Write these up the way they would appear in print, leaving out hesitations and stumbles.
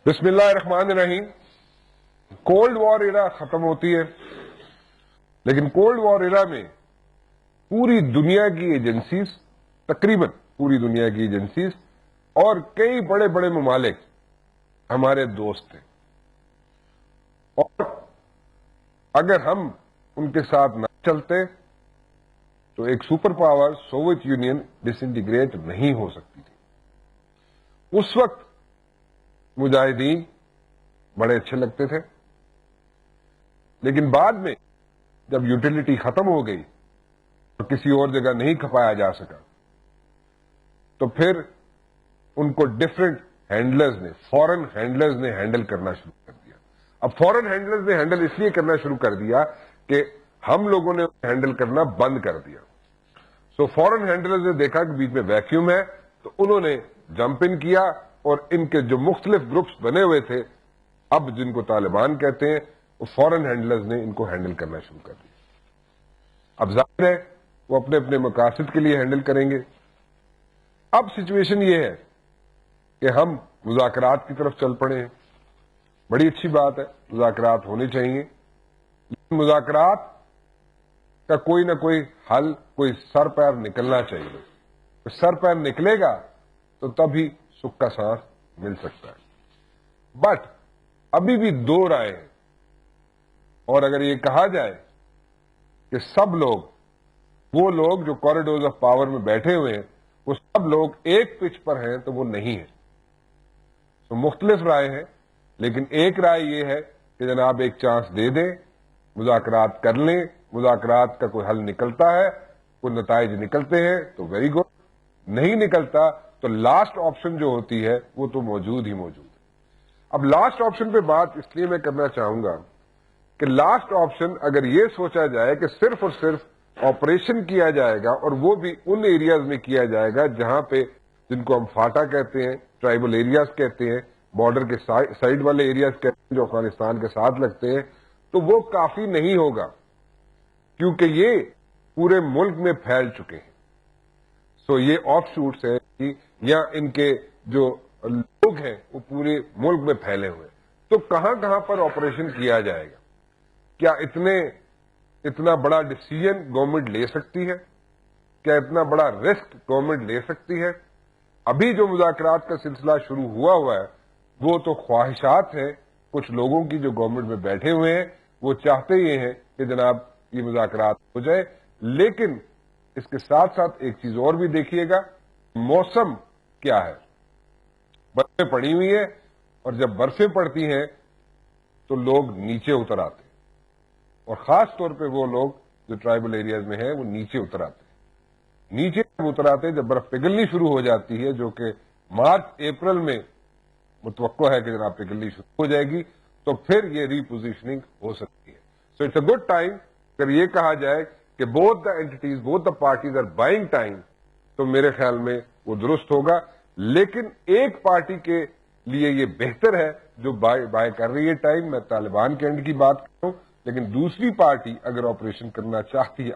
بسم اللہ الرحمن الرحیم. کولڈ وار ایرا ختم ہوتی ہے، لیکن کولڈ وار ایرا میں پوری دنیا کی ایجنسیز، تقریباً پوری دنیا کی ایجنسیز اور کئی بڑے بڑے ممالک ہمارے دوست تھے، اور اگر ہم ان کے ساتھ نہ چلتے تو ایک سپر پاور سوویت یونین ڈس انٹیگریٹ نہیں ہو سکتی تھی. اس وقت مجاہدین بڑے اچھے لگتے تھے، لیکن بعد میں جب یوٹیلٹی ختم ہو گئی اور کسی اور جگہ نہیں کھپایا جا سکا تو پھر ان کو ڈفرنٹ ہینڈلرز نے، فورن ہینڈلرز نے ہینڈل کرنا شروع کر دیا. اب فورن ہینڈلرز نے ہینڈل اس لیے کرنا شروع کر دیا کہ ہم لوگوں نے ہینڈل کرنا بند کر دیا. سو فورن ہینڈلرز نے دیکھا کہ بیچ میں ویکیوم ہے، تو انہوں نے جمپ ان کیا، اور ان کے جو مختلف گروپس بنے ہوئے تھے، اب جن کو طالبان کہتے ہیں، وہ فورن ہینڈلرز نے ان کو ہینڈل کرنا شروع کر دیا. اب ظاہر ہے وہ اپنے اپنے مقاصد کے لیے ہینڈل کریں گے. اب سچویشن یہ ہے کہ ہم مذاکرات کی طرف چل پڑے ہیں. بڑی اچھی بات ہے، مذاکرات ہونے چاہیے، لیکن مذاکرات کا کوئی نہ کوئی حل، کوئی سر پیر نکلنا چاہیے. سر پیر نکلے گا تو تبھی سکھ کا سانس مل سکتا ہے. بٹ ابھی بھی دو رائے ہیں، اور اگر یہ کہا جائے کہ سب لوگ، وہ لوگ جو کوریڈورز آف پاور میں بیٹھے ہوئے ہیں، وہ سب لوگ ایک پچ پر ہیں، تو وہ نہیں ہے. تو مختلف رائے ہیں، لیکن ایک رائے یہ ہے کہ جناب ایک چانس دے دیں، مذاکرات کر لیں. مذاکرات کا کوئی حل نکلتا ہے، کوئی نتائج نکلتے ہیں تو ویری گڈ، نہیں نکلتا تو لاسٹ آپشن جو ہوتی ہے وہ تو موجود ہی موجود ہے. اب لاسٹ آپشن پہ بات اس لیے میں کرنا چاہوں گا کہ لاسٹ آپشن اگر یہ سوچا جائے کہ صرف اور صرف آپریشن کیا جائے گا، اور وہ بھی ان ایریاز میں کیا جائے گا جہاں پہ، جن کو ہم فاٹا کہتے ہیں، ٹرائبل ایریاز کہتے ہیں، بارڈر کے سائڈ والے ایریاز کہتے ہیں جو افغانستان کے ساتھ لگتے ہیں، تو وہ کافی نہیں ہوگا، کیونکہ یہ پورے ملک میں پھیل چکے ہیں. سو یہ آف شوٹس ہیں یا ان کے جو لوگ ہیں وہ پورے ملک میں پھیلے ہوئے ہیں. تو کہاں کہاں پر آپریشن کیا جائے گا؟ کیا اتنا بڑا ڈیسیژن گورنمنٹ لے سکتی ہے؟ کیا اتنا بڑا رسک گورنمنٹ لے سکتی ہے؟ ابھی جو مذاکرات کا سلسلہ شروع ہوا ہے وہ تو خواہشات ہیں کچھ لوگوں کی جو گورنمنٹ میں بیٹھے ہوئے ہیں. وہ چاہتے یہ ہیں کہ جناب یہ مذاکرات ہو جائے، لیکن اس کے ساتھ ساتھ ایک چیز اور بھی دیکھیے گا، موسم کیا ہے. برفیں پڑی ہوئی ہیں، اور جب برفیں پڑتی ہیں تو لوگ نیچے اتر آتے ہیں، اور خاص طور پہ وہ لوگ جو ٹرائبل ایریاز میں ہیں وہ نیچے اتر آتے ہیں. نیچے جب اتر آتے ہیں، جب برف پگھلنی شروع ہو جاتی ہے، جو کہ مارچ اپریل میں متوقع ہے کہ جناب پگھلنی شروع ہو جائے گی، تو پھر یہ ری پوزیشننگ ہو سکتی ہے. So it's a good time. اگر یہ کہا جائے کہ both the entities, both the parties are buying time, تو میرے خیال میں وہ درست ہوگا. لیکن ایک پارٹی کے لیے یہ بہتر ہے جو بائی کر رہی ہے ٹائم، میں طالبان کے اینڈ کی بات کروں، لیکن دوسری پارٹی اگر آپریشن کرنا چاہتی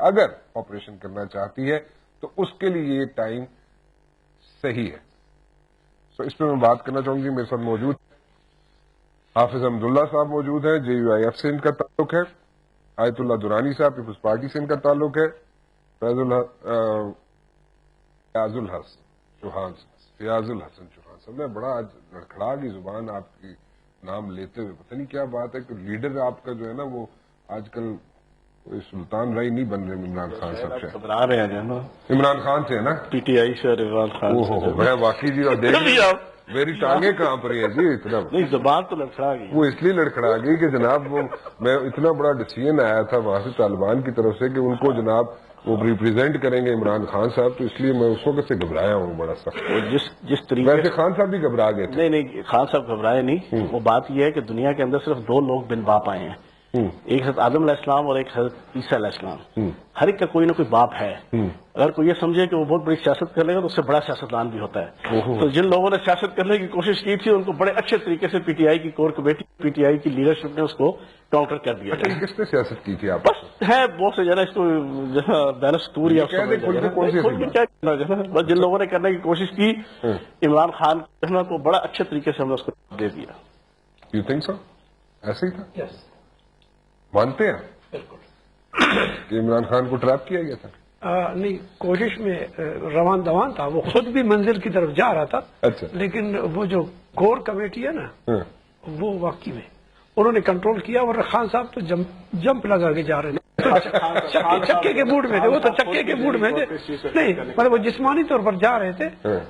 ہے تو اس کے لیے یہ ٹائم صحیح ہے. سو اس پہ میں بات کرنا چاہوں گی. میرے ساتھ موجود حافظ حمداللہ صاحب موجود ہیں، JUIF سے ان کا تعلق ہے. آیت اللہ درانی صاحب پیپلز پارٹی سے ان کا تعلق ہے. فیاض الحسن چوہان صاحب نے بڑا آج لڑکھڑا گئی زبان آپ کی نام لیتے ہوئے، پتہ نہیں کیا بات ہے کہ لیڈر آپ کا جو ہے نا وہ آج کل کوئی سلطان رائی نہیں بن رہے. عمران خان صاحب سے گھبرا رہے ہیں نا، عمران خان سے ہے نا، PTI سے عمران خان سے. میں واقعی جی میری ٹانگیں کانپ رہی ہیں جی. اتنا نہیں، زبان تو لڑکھڑا گئی. وہ اس لیے لڑکھڑا گئی کہ جناب وہ میں اتنا بڑا ڈیسیژن آیا تھا وہاں سے طالبان کی طرف سے کہ ان کو جناب وہ ریپرزینٹ کریں گے عمران خان صاحب، تو اس لیے میں اس وقت سے گھبرایا ہوں بڑا سخت. جس طریقے ویسے خان صاحب بھی گھبرا گئے تھے. نہیں، خان صاحب گھبرائے نہیں. وہ بات یہ ہے کہ دنیا کے اندر صرف دو لوگ بن باپ آئے ہیں، ایک حضرت آدم علیہ السلام اور ایک حضرت عیسیٰ علیہ السلام. ہر ایک کا کوئی نہ کوئی باپ ہے. اگر کوئی یہ سمجھے کہ وہ بہت بڑی سیاست کر لے گا تو اس سے بڑا سیاستدان بھی ہوتا ہے. تو جن لوگوں نے سیاست کرنے کی کوشش کی تھی ان کو بڑے اچھے طریقے سے PTI کی کور کمیٹی، PTI کی لیڈرشپ نے اس کو کاؤنٹر کر دیا. اچھا، کس نے سیاست کی تھی آپ؟ بس ہے بہت سے اس کو دانستور یا جن لوگوں نے کرنے کی کوشش کی، عمران خان کو بڑا اچھے طریقے سے ہم نے اس کو دے دیا. You think so? ایسے ہی تھا؟ یس، مانتے ہیں بالکل. کہ عمران خان کو ٹریپ کیا گیا تھا؟ نہیں، کوشش میں روان دوان تھا، وہ خود بھی منزل کی طرف جا رہا تھا. اچھا. لیکن وہ جو کور کمیٹی ہے نا، ہاں. وہ واقعی میں انہوں نے کنٹرول کیا، اور خان صاحب تو جمپ لگا کے جا رہے تھے. چکے کے موڈ میں تھے، وہ تو چکے کے موڈ میں تھے. نہیں مطلب وہ جسمانی طور پر جا رہے تھے،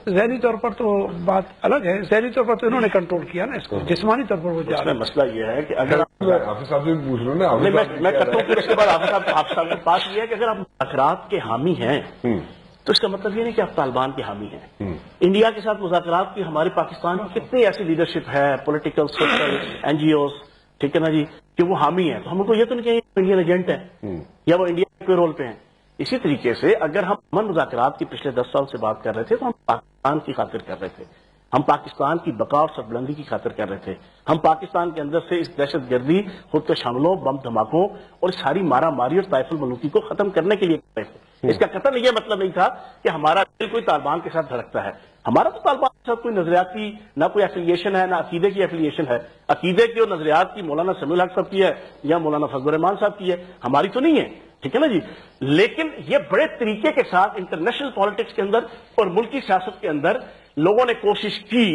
ذہنی طور پر تو بات الگ ہے. ذہنی طور پر تو انہوں نے کنٹرول کیا نا اس کو، جسمانی طور پر وہ جا رہے ہیں. مسئلہ یہ ہے کہ اگر حافظ صاحب سے پوچھ رہا ہوں نا. میں کرتا ہوں، پھر اس کے بعد آپ صاحب کی بات یہ ہے کہ اگر آپ مذاکرات کے حامی ہیں تو اس کا مطلب یہ نہیں کہ آپ طالبان کے حامی ہیں. انڈیا کے ساتھ مذاکرات کی ہمارے پاکستان کی کتنی ایسی لیڈرشپ ہے، پولیٹیکل، سوشل، NGOs، ٹھیک ہے نا جی، کہ وہ حامی ہیں. تو ہم کو یہ تو نہیں کہ انڈین ایجنٹ ہیں یا وہ انڈیا کے رول پہ ہیں. اسی طریقے سے اگر ہم امن مذاکرات کی پچھلے 10 سال سے بات کر رہے تھے تو ہم پاکستان کی خاطر کر رہے تھے، ہم پاکستان کی بقا اور سربلندی کی خاطر کر رہے تھے. ہم پاکستان کے اندر سے اس دہشت گردی، خود کش حملوں، بم دھماکوں اور ساری مارا ماری اور طائف الملوکی کو ختم کرنے کے لیے کر رہے تھے. اس کا قطعاً یہ مطلب نہیں تھا کہ ہمارا دل کوئی طالبان کے ساتھ دھڑکتا ہے. ہمارا تو طالبان کے ساتھ کوئی نظریاتی نہ کوئی ایفیلیشن ہے، نہ عقیدے کی ایفیلیشن ہے. عقیدے کی اور نظریات کی مولانا سمیع الحق صاحب کی ہے یا مولانا فضل الرحمان صاحب کی ہے، ہماری تو نہیں ہے. ٹھیک ہے نا جی. لیکن یہ بڑے طریقے کے ساتھ انٹرنیشنل پالیٹکس کے اندر اور ملکی سیاست کے اندر لوگوں نے کوشش کی.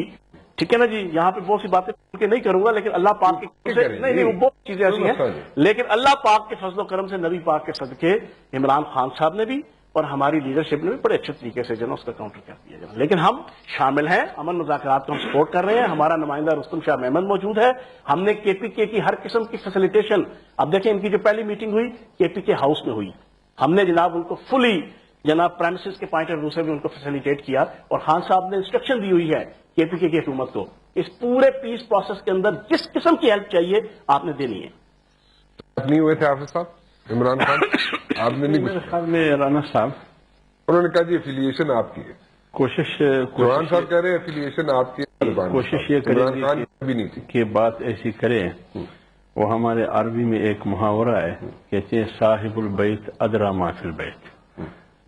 ٹھیک ہے نا جی. یہاں پہ بہت سی باتیں نہیں کروں گا، لیکن اللہ پاک کے نہیں وہ بہت چیزیں ایسی ہیں، لیکن اللہ پاک کے فضل و کرم سے، نبی پاک کے صدقے، عمران خان صاحب نے بھی اور ہماری لیڈرشپ نے بھی بڑے اچھے طریقے سے اس کا کاؤنٹر کر دیا. لیکن ہم شامل ہیں، امن مذاکرات کو ہم سپورٹ کر رہے ہیں. ہمارا نمائندہ رستم شاہ محمد موجود ہے. ہم نے KPK کی ہر قسم کی فیسیلیٹیشن، اب دیکھیں ان کی جو پہلی میٹنگ ہوئی KPK ہاؤس میں ہوئی، ہم نے جناب ان کو فلی جناب پریمسز کے پوائنٹ آف ویو سے بھی ان کو فیسیلیٹیٹ کیا. اور خان صاحب نے انسٹرکشن دی ہوئی ہے KPK کی حکومت کو، اس پورے پیس پروسیس کے اندر جس قسم کی ہیلپ چاہیے آپ نے دینی ہے. نہیں ہوئے تھے حافظ صاحب عمران خان؟ آپ نے نہیں؟ میرے خیال میں رانا صاحب انہوں نے کہا جی افیلیشن آپ کی ہے. کوشش عمران صاحب کہہ رہے ہیں افیلیشن آپ کی ہے. کوشش یہ کریں عمران خان گے بھی نہیں تھی کہ بات ایسی کریں. وہ ہمارے عربی میں ایک محاورہ ہے، کہتے ہیں صاحب البیت ادری ما فی البیت.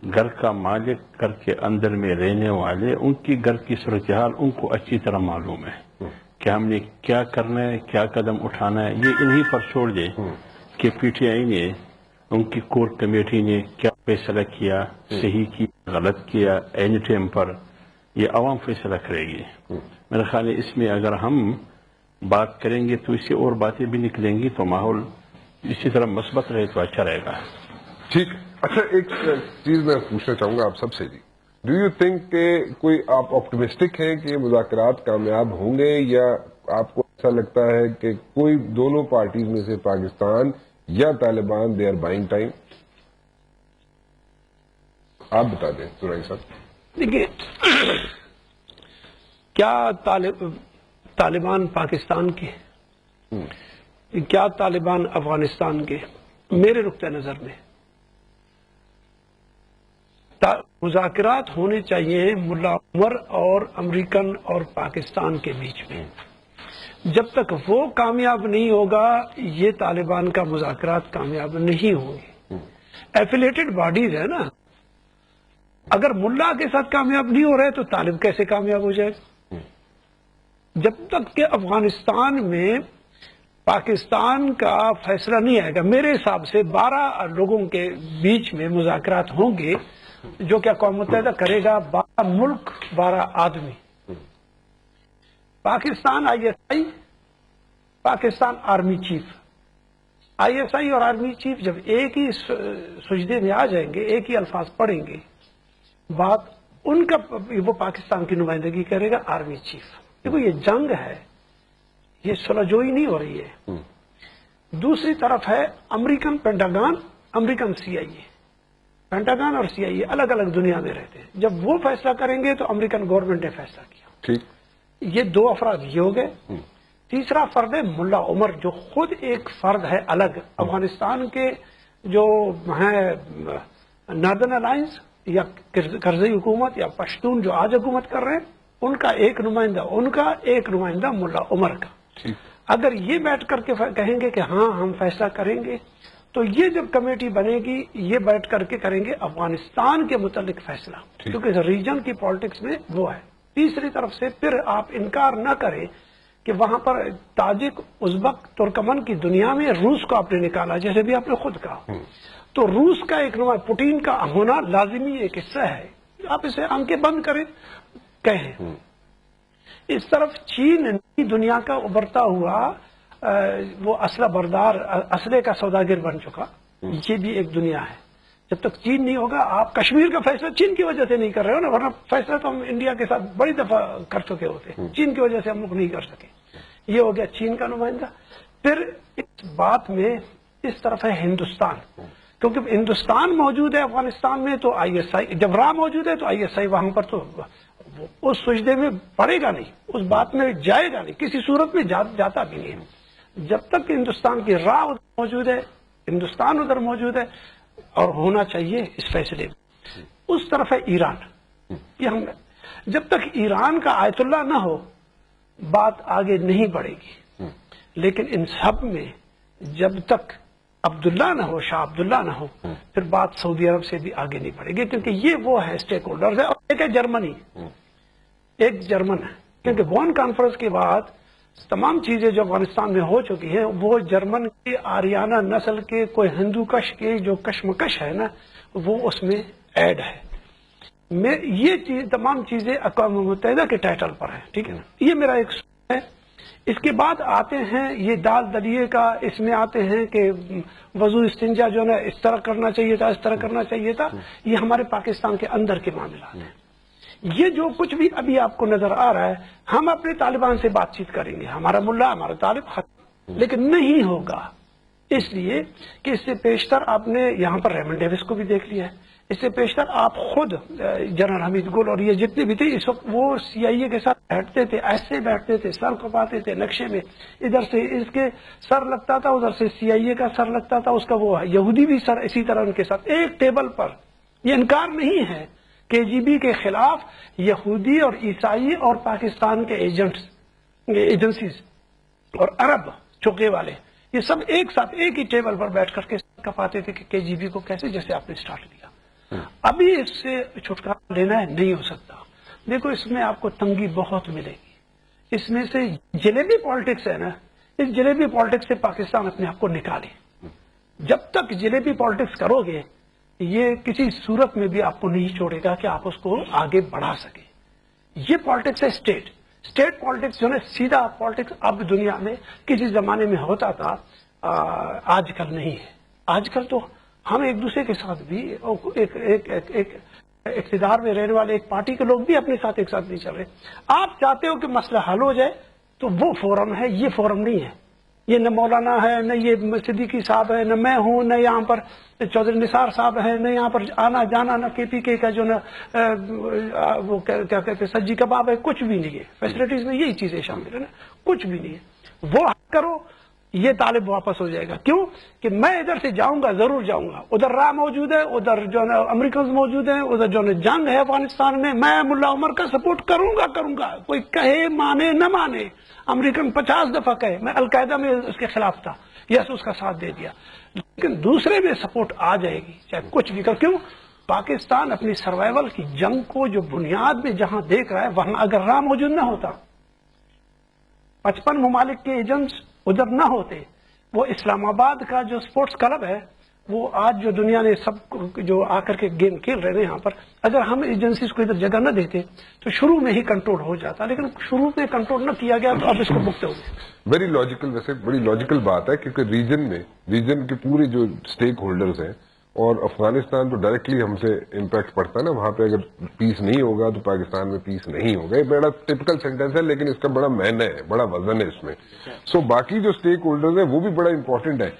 گھر کا مالک گھر کے اندر میں رہنے والے، ان کی گھر کی صورتحال ان کو اچھی طرح معلوم ہے کہ ہم نے کیا کرنا ہے، کیا قدم اٹھانا ہے. یہ انہی پر چھوڑ دیں کہ PTI نے، ان کی کور کمیٹی نے کیا فیصلہ کیا، صحیح کیا، غلط کیا، اینی ٹائم پر یہ عوام فیصلہ کرے گی. میرا خیال ہے اس میں اگر ہم بات کریں گے تو اس سے اور باتیں بھی نکلیں گی، تو ماحول اسی طرح مثبت رہے تو اچھا رہے گا. ٹھیک. اچھا ایک چیز میں پوچھنا چاہوں گا آپ سب سے جی، ڈو یو تھنک کہ کوئی آپ آپٹمسٹک ہیں کہ مذاکرات کامیاب ہوں گے، یا آپ کو ایسا لگتا ہے کہ کوئی دونوں پارٹیز میں سے پاکستان یا Taliban they are buying time? آپ بتا دیں سرائی صاحب. دیکھیے، کیا طالبان پاکستان کے، کیا طالبان افغانستان کے؟ میرے نقطۂ نظر میں مذاکرات ہونے چاہیے ملا عمر اور امریکن اور پاکستان کے بیچ میں. جب تک وہ کامیاب نہیں ہوگا یہ طالبان کا مذاکرات کامیاب نہیں ہوں گے. ایفیلیٹڈ باڈیز ہے نا، اگر ملا کے ساتھ کامیاب نہیں ہو رہے تو طالب کیسے کامیاب ہو جائے گا؟ جب تک کہ افغانستان میں پاکستان کا فیصلہ نہیں آئے گا، میرے حساب سے 12 لوگوں کے بیچ میں مذاکرات ہوں گے، جو کہ اقوام متحدہ کرے گا. 12 ملک 12 آدمی، Pakistan ISI، Pakistan army chief. ISI اور آرمی چیف جب ایک ہی سجدے میں آ جائیں گے، ایک ہی الفاظ پڑھیں گے، بات ان کا، وہ پاکستان کی نمائندگی کرے گا آرمی چیف. دیکھو یہ جنگ ہے، یہ صلح جوئی نہیں ہو رہی ہے. دوسری طرف ہے American Pentagon, American CIA. Pentagon اور CIA الگ الگ دنیا میں رہتے ہیں. جب وہ فیصلہ کریں گے تو امریکن گورنمنٹ نے فیصلہ کیا. ٹھیک. یہ 2 افراد یہ ہو گئے. تیسرا فرد ہے ملا عمر، جو خود ایک فرد ہے الگ. افغانستان کے جو ہیں ناردرن الائنس یا کرزئی حکومت یا پشتون جو آج حکومت کر رہے ہیں، ان کا ایک نمائندہ ملا عمر کا. اگر یہ بیٹھ کر کے کہیں گے کہ ہاں ہم فیصلہ کریں گے، تو یہ جب کمیٹی بنے گی یہ بیٹھ کر کے کریں گے افغانستان کے متعلق فیصلہ، کیونکہ ریجن کی پالیٹکس میں وہ ہے. تیسری طرف سے پھر آپ انکار نہ کریں کہ وہاں پر تاجک، ازبک، ترکمن کی دنیا میں روس کو آپ نے نکالا، جیسے بھی آپ نے خود کہا، تو روس کا ایک نمائندہ پوٹین کا ہونا لازمی ایک حصہ ہے، آپ اسے آنکھیں بند کریں کہیں۔ اس طرف چین نئی دنیا کا ابھرتا ہوا وہ اسلحہ بردار، اسلحے کا سوداگر بن چکا، یہ بھی ایک دنیا ہے۔ جب تک چین نہیں ہوگا، آپ کشمیر کا فیصلہ چین کی وجہ سے نہیں کر رہے ہو نا، ورنہ فیصلہ تو ہم انڈیا کے ساتھ بڑی دفعہ کر چکے ہوتے، چین کی وجہ سے ہم لوگ نہیں کر سکے۔ یہ ہو گیا چین کا نمائندہ۔ پھر اس بات میں اس طرف ہے ہندوستان، کیونکہ ہندوستان موجود ہے افغانستان میں تو آئی ایس آئی، جب راہ موجود ہے تو آئی ایس آئی وہاں پر تو اس سجدے میں پڑے گا نہیں، اس بات میں جائے گا نہیں، کسی صورت میں جاتا بھی نہیں ہے۔ جب تک کہ ہندوستان کی راہ ادھر موجود ہے، ہندوستان ادھر موجود ہے، اور ہونا چاہیے اس فیصلے میں۔ اس طرف ہے ایران، یہ ہم جب تک ایران کا آیت اللہ نہ ہو بات آگے نہیں بڑھے گی، لیکن ان سب میں جب تک عبداللہ نہ ہو، شاہ عبداللہ نہ ہو، پھر بات سعودی عرب سے بھی آگے نہیں بڑھے گی، کیونکہ یہ وہ ہے اسٹیک ہولڈرز ہے۔ اور ایک ہے جرمنی، ایک جرمن ہے، کیونکہ بون کانفرنس کے بعد تمام چیزیں جو افغانستان میں ہو چکی ہیں وہ جرمن کے آریانہ نسل کے کوئی ہندو کش کے جو کشمکش ہے نا وہ اس میں ایڈ ہے۔ یہ تمام چیزیں اقوام متحدہ کے ٹائٹل پر ہیں، ٹھیک ہے نا، یہ میرا ایک سوال ہے۔ اس کے بعد آتے ہیں یہ دال دلیے کا، اس میں آتے ہیں کہ وضو استنجا جو ہے اس طرح کرنا چاہیے تھا، اس طرح کرنا چاہیے تھا، یہ ہمارے پاکستان کے اندر کے معاملات ہیں۔ یہ جو کچھ بھی ابھی آپ کو نظر آ رہا ہے، ہم اپنے طالبان سے بات چیت کریں گے، ہمارا ملا ہمارا طالب ختم، لیکن نہیں ہوگا، اس لیے کہ اس سے پیشتر آپ نے یہاں پر ریمن ڈیوس کو بھی دیکھ لیا ہے، اس سے پیشتر آپ خود جنرل حمید گل اور یہ جتنے بھی تھے اس وقت وہ سی آئی اے کے ساتھ بیٹھتے تھے، ایسے بیٹھتے تھے، سر کپاتے تھے نقشے میں، ادھر سے اس کے سر لگتا تھا، ادھر سے سی آئی اے کا سر لگتا تھا، اس کا وہ یہودی بھی سر اسی طرح ان کے ساتھ ایک ٹیبل پر۔ یہ انکار نہیں ہے، کے جی بی کے خلاف یہودی اور عیسائی اور پاکستان کے ایجنسیز اور عرب چوکے والے یہ سب ایک ساتھ ایک ہی ٹیبل پر بیٹھ کر کے کپاتے تھے کہ کے جی بی کو کیسے، جیسے آپ نے اسٹارٹ کیا۔ ابھی اس سے چھٹکارا لینا ہے، نہیں ہو سکتا۔ دیکھو اس میں آپ کو تنگی بہت ملے گی، اس میں سے جلیبی پالیٹکس ہے نا، اس جلیبی پالیٹکس سے پاکستان اپنے آپ کو نکالے۔ جب تک جلیبی پالیٹکس کرو گے یہ کسی صورت میں بھی آپ کو نہیں چھوڑے گا کہ آپ اس کو آگے بڑھا سکے۔ یہ پالیٹکس ہے اسٹیٹ پالیٹکس جو ہے سیدھا پالیٹکس اب دنیا میں کسی زمانے میں ہوتا تھا، آج کل نہیں ہے۔ آج کل تو ہم ایک دوسرے کے ساتھ بھی ایک اقتدار میں رہنے والے ایک پارٹی کے لوگ بھی اپنے ساتھ ایک ساتھ نہیں چل رہے۔ آپ چاہتے ہو کہ مسئلہ حل ہو جائے تو وہ فورم ہے، یہ فورم نہیں ہے۔ یہ نہ مولانا ہے، نہ یہ صدیقی صاحب ہے، نہ میں ہوں، نہ یہاں پر چودھری نثار صاحب ہے، نہ یہاں پر آنا جانا، نہ کے پی کے کا جو نا وہ کیا کہتے ہیں سجی کباب ہے، کچھ بھی نہیں ہے۔ فیسلٹیز میں یہی چیزیں شامل ہیں نا، کچھ بھی نہیں ہے۔ وہ حق کرو، یہ طالب واپس ہو جائے گا۔ کیوں کہ میں ادھر سے جاؤں گا، ضرور جاؤں گا، ادھر راہ موجود ہے، ادھر جو ہے امریکنز موجود ہیں، ادھر جو ہے جنگ ہے افغانستان میں ملا عمر کا سپورٹ کروں گا، کوئی کہے مانے نہ مانے، امریکن 50 دفعہ کہے، میں القاعدہ میں اس کے خلاف تھا، یس اس کا ساتھ دے دیا، لیکن دوسرے میں سپورٹ آ جائے گی چاہے کچھ بھی کر۔ کیوں پاکستان اپنی سروائیول کی جنگ کو جو بنیاد میں جہاں دیکھ رہا ہے وہاں اگر راہ موجود نہ ہوتا، 55 ممالک کے ایجنٹس ادھر نہ ہوتے، وہ اسلام آباد کا جو سپورٹس کلب ہے وہ آج جو دنیا نے سب جو آ کر کے گیم کھیل رہے ہیں یہاں پر، اگر ہم ایجنسیز کو ادھر جگہ نہ دیتے تو شروع میں ہی کنٹرول ہو جاتا، لیکن شروع میں کنٹرول نہ کیا گیا تو اب اس کو بھگتے ہو گئے۔ ویری لاجیکل، ویسے بڑی لاجیکل بات ہے، کیونکہ ریجن کے پورے جو اسٹیک ہولڈرز ہیں، اور افغانستان تو ڈائریکٹلی ہم سے امپیکٹ پڑتا ہے نا، وہاں پہ اگر پیس نہیں ہوگا تو پاکستان میں پیس نہیں ہوگا۔ یہ بڑا ٹپکل سینٹینس ہے لیکن اس کا بڑا معنی ہے، بڑا وزن ہے اس میں۔ سو باقی جو اسٹیک ہولڈرز ہیں وہ بھی بڑا امپورٹنٹ ہے،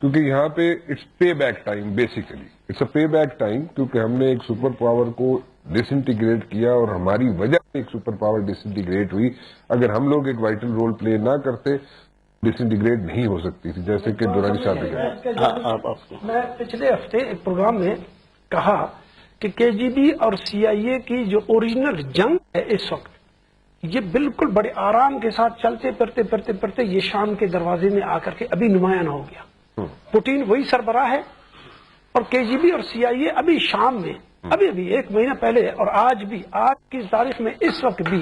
کیونکہ یہاں پہ it's pay back time, basically it's a pay back time, کیونکہ ہم نے ایک سپر پاور کو ڈس انٹیگریٹ کیا اور ہماری وجہ سے ایک سپر پاور ڈس انٹیگریٹ ہوئی۔ اگر ہم لوگ ایک وائٹل رول پلے نہ کرتے ڈس انٹیگریٹ نہیں ہو سکتی تھی، جیسے کہ دورانی صاحب نے کہا۔ میں پچھلے ہفتے ایک پروگرام میں کہا کہ کے جی بی اور سی آئی اے کی جو اوریجنل جنگ ہے اس وقت، یہ بالکل بڑے آرام کے ساتھ چلتے پھرتے یہ شام کے دروازے میں آ کر کے ابھی نمایاں ہو گیا۔ پوٹین وہی سربراہ ہے اور کے جی بی اور سی آئی اے ابھی شام میں ابھی ایک مہینہ پہلے اور آج کی تاریخ میں اس وقت بھی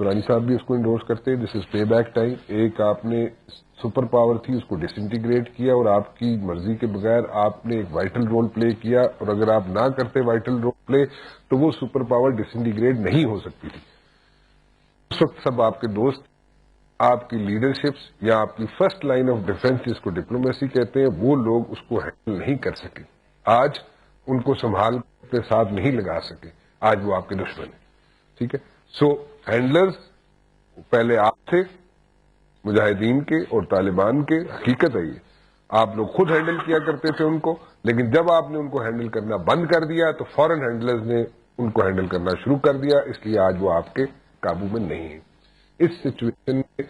دورانی صاحب بھی اس کو انڈورس کرتے ہیں، دس از پے بیک ٹائم. ایک آپ نے سپر پاور تھی اس کو ڈس انٹیگریٹ کیا اور آپ کی مرضی کے بغیر آپ نے ایک وائٹل رول پلے کیا، اور اگر آپ نہ کرتے وائٹل رول پلے تو وہ سپر پاور ڈس انٹیگریٹ نہیں ہو سکتی تھی. اس وقت سب آپ کے دوست، آپ کی لیڈرشپس یا آپ کی فرسٹ لائن آف ڈیفنس جس کو ڈپلومیسی کہتے ہیں، وہ لوگ اس کو ہینڈل نہیں کر سکے. آج ان کو سنبھال کے ساتھ نہیں لگا سکے، آج وہ آپ کے دشمن ہیں. ٹھیک ہے. سو ہینڈلرز پہلے آپ تھے، مجاہدین کے اور طالبان کے. حقیقت ہے یہ، آپ لوگ خود ہینڈل کیا کرتے تھے ان کو، لیکن جب آپ نے ان کو ہینڈل کرنا بند کر دیا تو فورن ہینڈلرز نے ان کو ہینڈل کرنا شروع کر دیا، اس لیے آج وہ آپ کے قابو میں نہیں ہیں. اس سچویشن میں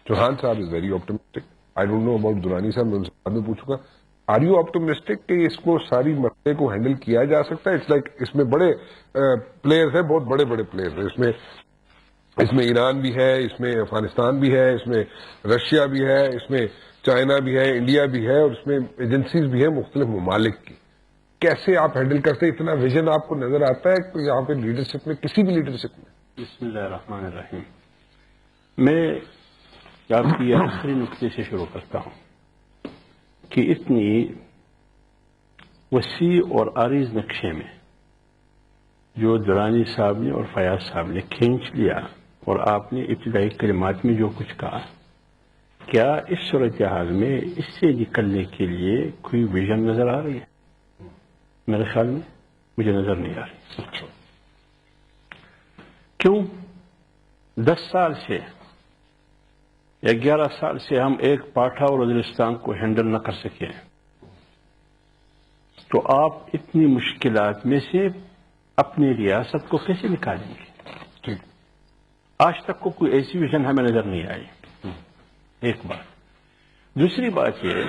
چوہان صاحب is very optimistic. I don't know about Durrani صاحب، میں ان سے بعد میں پوچھوں گا. آر یو آپٹمسٹک کہ اس کو ساری مسئلے کو ہینڈل کیا جا سکتا ہے؟ اٹس لائک اس میں بڑے پلیئرز ہیں، بہت بڑے بڑے پلیئرز ہیں. اس میں ایران بھی ہے، اس میں افغانستان بھی ہے، اس میں رشیا بھی ہے، اس میں چائنا بھی ہے، انڈیا بھی ہے، اور اس میں ایجنسیز بھی ہیں مختلف ممالک کی. کیسے آپ ہینڈل کرتے ہیں؟ اتنا ویژن آپ کو نظر آتا ہے کہ یہاں پہ لیڈرشپ میں، کسی بھی لیڈرشپ میں؟ بسم اللہ الرحمن الرحیم. میں آپ کی آخری نقطے سے شروع کرتا ہوں کہ اتنی وسیع اور عریض نقشے میں جو درانی صاحب نے اور فیاض صاحب نے کھینچ لیا، اور آپ نے ابتدائی کلمات میں جو کچھ کہا، کیا اس صورتحال میں اس سے نکلنے کے لیے کوئی ویژن نظر آ رہی ہے؟ میرے خیال میں مجھے نظر نہیں آ رہی. کیوں 10 سال سے یا 11 سال سے ہم ایک پاٹھا اور وزیرستان کو ہینڈل نہ کر سکے، تو آپ اتنی مشکلات میں سے اپنی ریاست کو کیسے نکالیں گے؟ ٹھیک. آج تک کو کوئی ایسی ویژن ہمیں نظر نہیں آئی. ایک بات. دوسری بات یہ،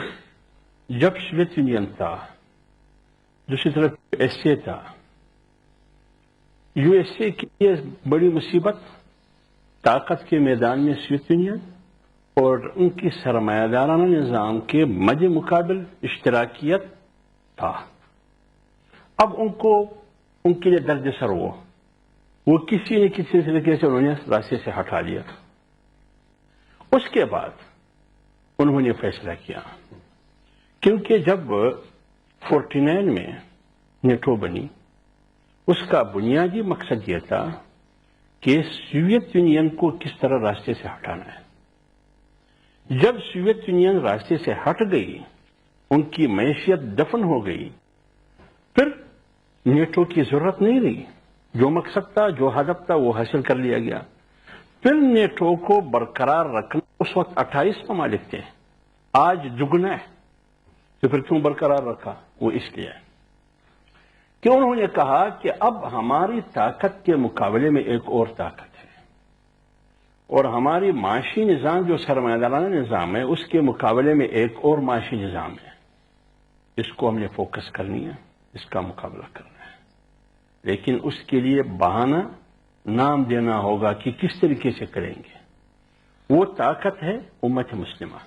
جب سوویت یونین تھا، دوسری طرف یو ایس اے تھا، یو ایس اے کی یہ بڑی مصیبت طاقت کے میدان میں سوویت یونین اور ان کی سرمایہ دارانہ نظام کے مد مقابل اشتراکیت تھا. اب ان کے لیے درد سر وہ کسی نہ کسی طریقے سے انہوں نے راستے سے ہٹا دیا. اس کے بعد انہوں نے فیصلہ کیا، کیونکہ جب 49 میں نیٹو بنی، اس کا بنیادی مقصد یہ تھا کہ سوویت یونین کو کس طرح راستے سے ہٹانا ہے. جب سوویت یونین راستے سے ہٹ گئی، ان کی معیشت دفن ہو گئی، پھر نیٹو کی ضرورت نہیں رہی. جو مقصد تھا، جو ہدف تھا، وہ حاصل کر لیا گیا. پھر نیٹو کو برقرار رکھنا، اس وقت 28 ممالک تھے، آج دگنا ہے. تو پھر کیوں برقرار رکھا؟ وہ اس لیے کہ انہوں نے کہا کہ اب ہماری طاقت کے مقابلے میں ایک اور طاقت ہے، اور ہماری معاشی نظام جو سرمایہ دارانہ نظام ہے، اس کے مقابلے میں ایک اور معاشی نظام ہے. اس کو ہم نے فوکس کرنی ہے، اس کا مقابلہ کرنا ہے. لیکن اس کے لیے بہانہ نام دینا ہوگا کہ کس طریقے سے کریں گے. وہ طاقت ہے امت مسلمہ،